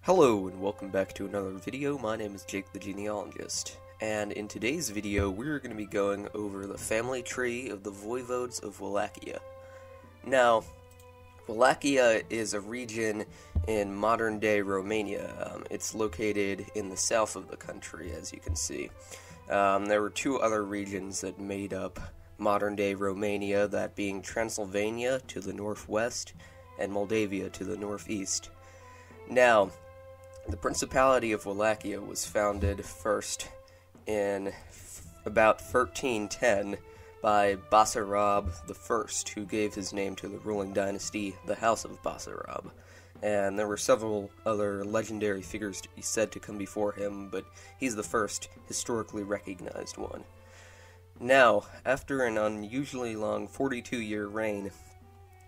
Hello and welcome back to another video. My name is Jake the Genealogist, and in today's video we're going to be going over the family tree of the Voivodes of Wallachia. Now, Wallachia is a region in modern-day Romania. It's located in the south of the country, as you can see. There were two other regions that made up modern-day Romania, that being Transylvania to the northwest and Moldavia to the northeast. Now, the Principality of Wallachia was founded first in about 1310 by Basarab I, who gave his name to the ruling dynasty, the House of Basarab. And there were several other legendary figures said to come before him, but he's the first historically recognized one. Now, after an unusually long 42-year reign,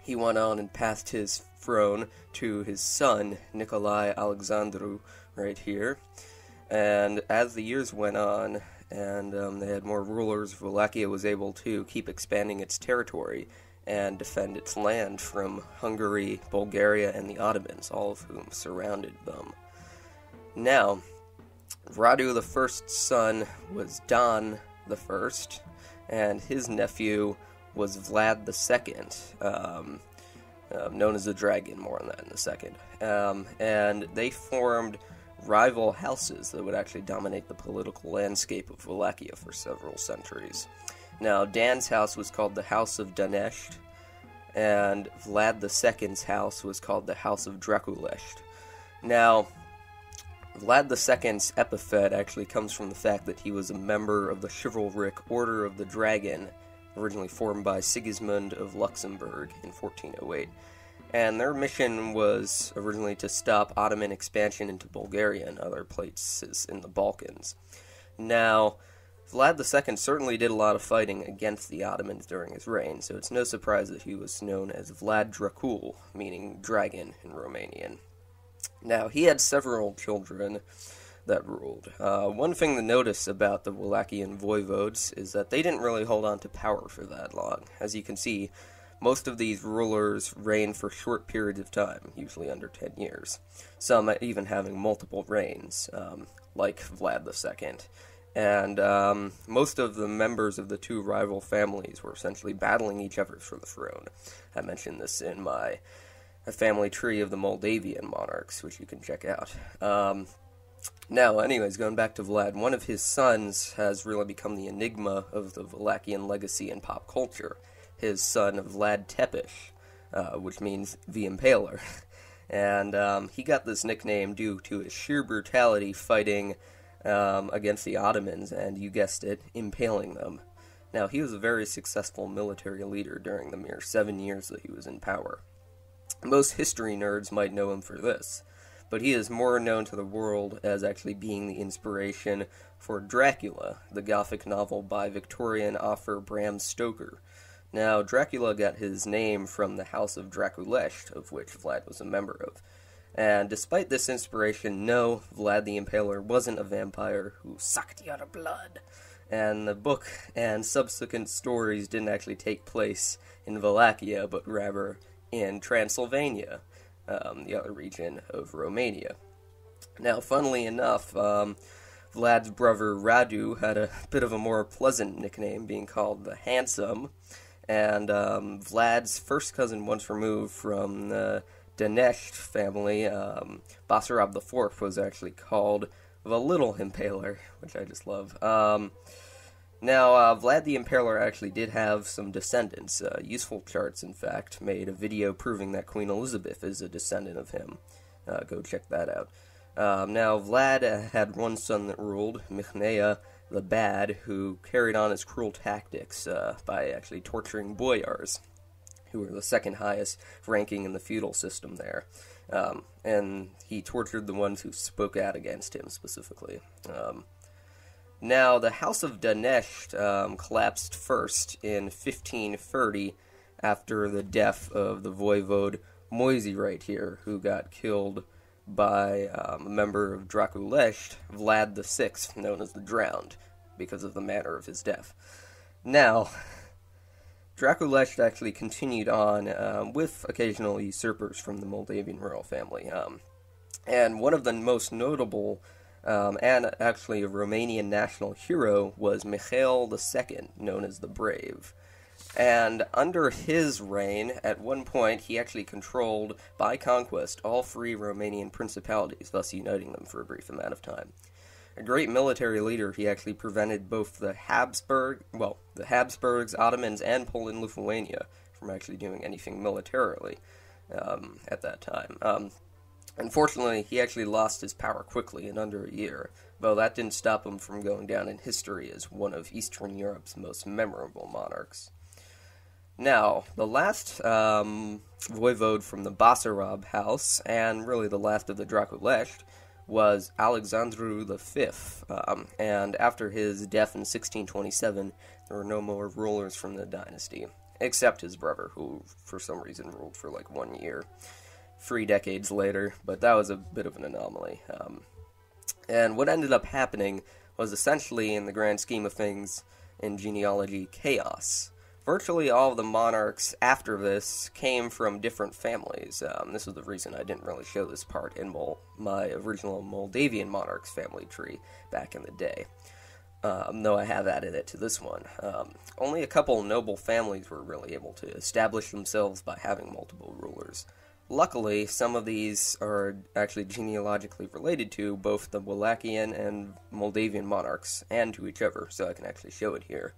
he went on and passed his throne to his son, Nicolae Alexandru, right here. And as the years went on, and they had more rulers, Wallachia was able to keep expanding its territory and defend its land from Hungary, Bulgaria, and the Ottomans, all of whom surrounded them. Now, Radu I's son was Don I, and his nephew was Vlad II, known as the Dragon. More on that in a second. And they formed rival houses that would actually dominate the political landscape of Wallachia for several centuries. Now, Dan's house was called the House of Drakulesh, and Vlad II's house was called the House of Drakulesh. Now, Vlad II's epithet actually comes from the fact that he was a member of the chivalric Order of the Dragon, originally formed by Sigismund of Luxembourg in 1408, and their mission was originally to stop Ottoman expansion into Bulgaria and other places in the Balkans. Now, Vlad II certainly did a lot of fighting against the Ottomans during his reign, so it's no surprise that he was known as Vlad Dracul, meaning dragon in Romanian. Now, he had several children that ruled. One thing to notice about the Wallachian voivodes is that they didn't really hold on to power for that long. As you can see, most of these rulers reigned for short periods of time, usually under 10 years. Some even having multiple reigns, like Vlad II. And most of the members of the two rival families were essentially battling each other for the throne. I mentioned this in my family tree of the Moldavian monarchs, which you can check out. Now, anyways, going back to Vlad, one of his sons has really become the enigma of the Wallachian legacy in pop culture. His son, Vlad Tepesh, which means the Impaler. And he got this nickname due to his sheer brutality fighting against the Ottomans, and you guessed it, impaling them. Now, he was a very successful military leader during the mere 7 years that he was in power. Most history nerds might know him for this, but he is more known to the world as actually being the inspiration for Dracula, the Gothic novel by Victorian author Bram Stoker. Now, Dracula got his name from the House of Drakulesh, of which Vlad was a member of. And despite this inspiration, no, Vlad the Impaler wasn't a vampire who sucked your blood. And the book and subsequent stories didn't actually take place in Wallachia, but rather in Transylvania, the other region of Romania. Now, funnily enough, Vlad's brother Radu had a bit of a more pleasant nickname, being called the Handsome, and Vlad's first cousin once removed from the Danesh family, Basarab IV, was actually called the Little Impaler, which I just love. Now, Vlad the Impaler actually did have some descendants. Useful Charts, in fact, made a video proving that Queen Elizabeth is a descendant of him. Go check that out. Now, Vlad had one son that ruled, Mihai the Bad, who carried on his cruel tactics by actually torturing boyars, who were the second highest ranking in the feudal system there. And he tortured the ones who spoke out against him, specifically. Now, the House of Danesh collapsed first in 1530 after the death of the voivode Moisey right here, who got killed by a member of Drakulesh, Vlad VI, known as the Drowned, because of the manner of his death. Now, Drakulesh actually continued on with occasional usurpers from the Moldavian royal family. And one of the most notable, and actually a Romanian national hero, was Mihail II, known as the Brave. And under his reign, at one point, he actually controlled, by conquest, all three Romanian principalities, thus uniting them for a brief amount of time. A great military leader, he actually prevented both the Habsburgs, Ottomans, and Poland-Lithuania from actually doing anything militarily at that time. Unfortunately, he actually lost his power quickly in under a year, though that didn't stop him from going down in history as one of Eastern Europe's most memorable monarchs. Now, the last voivode from the Basarab house, and really the last of the Drakulesh, was Alexandru V, and after his death in 1627, there were no more rulers from the dynasty, except his brother, who for some reason ruled for like 1 year. 3 decades later, but that was a bit of an anomaly. And what ended up happening was essentially, in the grand scheme of things, in genealogy, chaos. Virtually all of the monarchs after this came from different families. This was the reason I didn't really show this part in my original Moldavian monarchs family tree back in the day, though I have added it to this one. Only a couple noble families were really able to establish themselves by having multiple rulers. Luckily, some of these are actually genealogically related to both the Wallachian and Moldavian monarchs, and to each other, so I can actually show it here.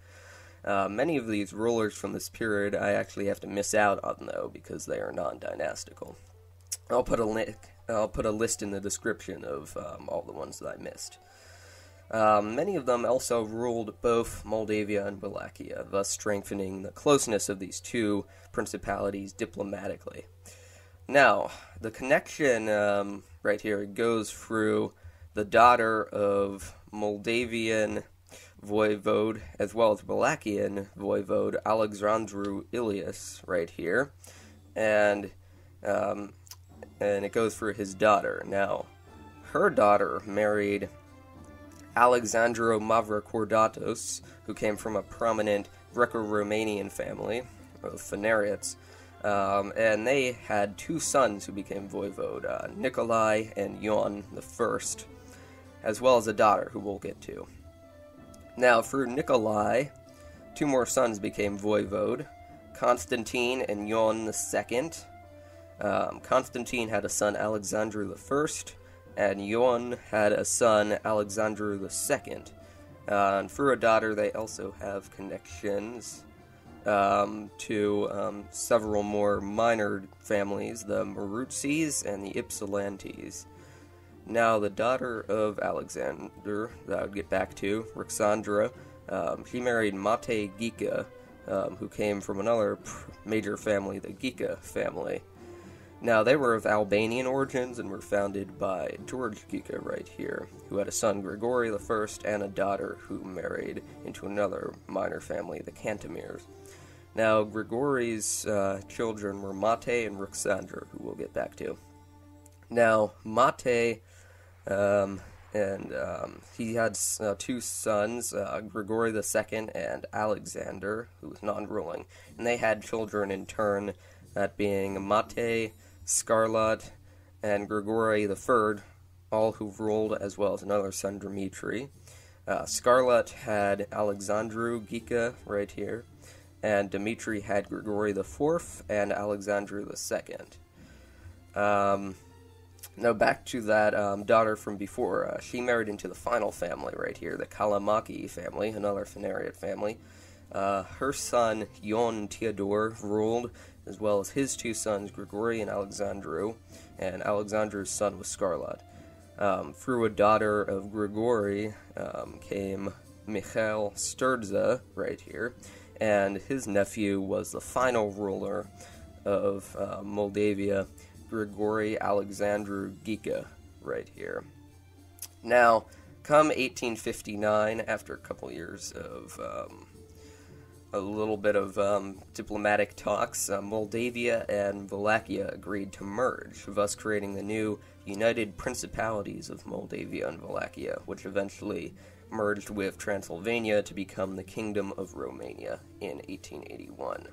Many of these rulers from this period I actually have to miss out on, though, because they are non-dynastical. I'll put a list in the description of all the ones that I missed. Many of them also ruled both Moldavia and Wallachia, thus strengthening the closeness of these two principalities diplomatically. Now, the connection right here goes through the daughter of Moldavian voivode as well as Wallachian voivode Alexandru Ilias right here, and it goes through his daughter. Now, her daughter married Alexandru Mavrogheni, who came from a prominent Greco-Romanian family of Phanariates. And they had 2 sons who became voivode, Nicolae and Ioan I, as well as a daughter who we'll get to. Now, through Nicolae, 2 more sons became voivode, Constantin and Ioan II. Constantine had a son, Alexandru I, and Ioan had a son, Alexandru II. And through a daughter, they also have connections to several more minor families, the Maruzis and the Ypsilantes. Now, the daughter of Alexander, that I would get back to, Ruxandra, she married Matei Gica, who came from another major family, the Gica family. Now, they were of Albanian origins and were founded by George Gica right here, who had a son, Grigori I, and a daughter who married into another minor family, the Cantemirs. Now, Grigori's children were Matei and Ruxandra, who we'll get back to. Now, Matei, he had 2 sons, Grigori II and Alexander, who was non-ruling, and they had children in turn, that being Matei, Scarlat, and Grigori III, all who ruled, as well as another son, Dimitri. Scarlat had Alexandru Gica right here, and Dimitri had Grigori IV and Alexandru II. Now back to that daughter from before. She married into the final family right here, the Kalamaki family, another Phanariot family. Her son, Ioan Teodor, ruled, as well as his 2 sons, Grigori and Alexandru, and Alexandru's son was Scarlat. Through a daughter of Grigori came Mihail Sturza right here, and his nephew was the final ruler of Moldavia, Grigori Alexandru Gica right here. Now, come 1859, after a couple years of a little bit of diplomatic talks, Moldavia and Wallachia agreed to merge, thus creating the new United Principalities of Moldavia and Wallachia, which eventually merged with Transylvania to become the Kingdom of Romania in 1881.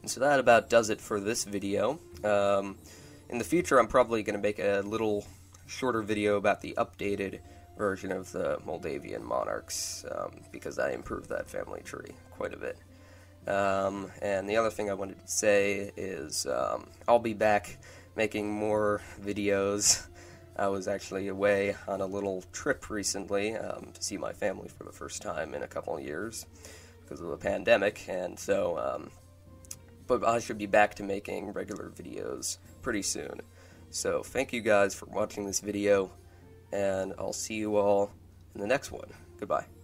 And so that about does it for this video. in the future, I'm probably going to make a little shorter video about the updated version of the Moldavian monarchs, because I improved that family tree quite a bit. And the other thing I wanted to say is I'll be back making more videos. I was actually away on a little trip recently to see my family for the first time in a couple of years because of the pandemic, and so, but I should be back to making regular videos pretty soon. So thank you guys for watching this video, and I'll see you all in the next one. Goodbye.